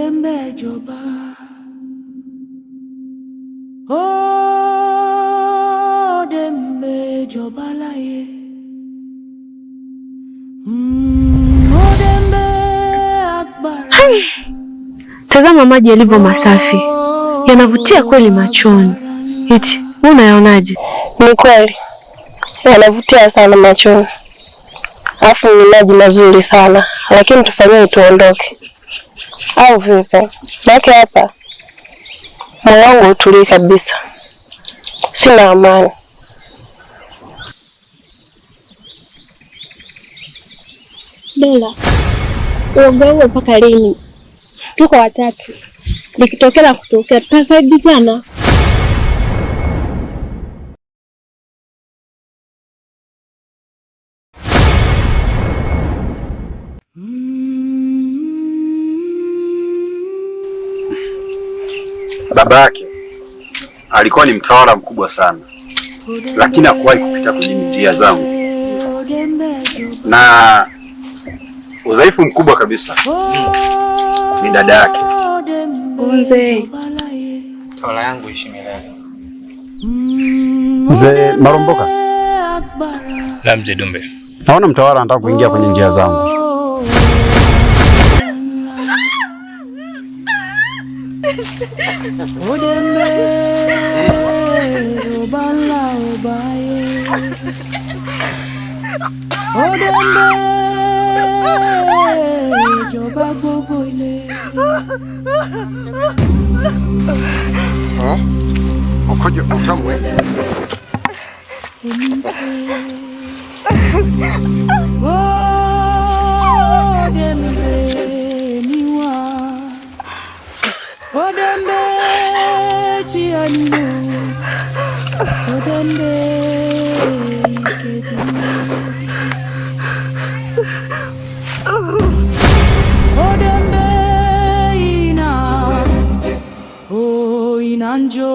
Odembe joba. Odembe joba laye. Odembe akbara. Tazama maji yalivyo masafi. Yanavutia kweli machoni. Eti, unayaonaje? Ni kweli. Yanavutia sana machoni. Alafu ni maji mazuri sana, lakini tufanyie tuondoke. Au vipi? Baki hapa. Moyo wangu utulii kabisa. Sina amani. Bella, uoga huo mpaka lini? Tuko watatu. Likitokea kutokea tutasaidizana. Baba yake alikuwa ni mtawala mkubwa sana, lakini hakuwahi kupita kwenye njia zangu, na udhaifu mkubwa kabisa ni dada yake. Mzee, tawala yangu ishi milele. Mzee Marumboka. La mzee Dumbe. Naona mtawala anataka kuingia kwenye njia zangu. Ukoje utamwe? Inanjo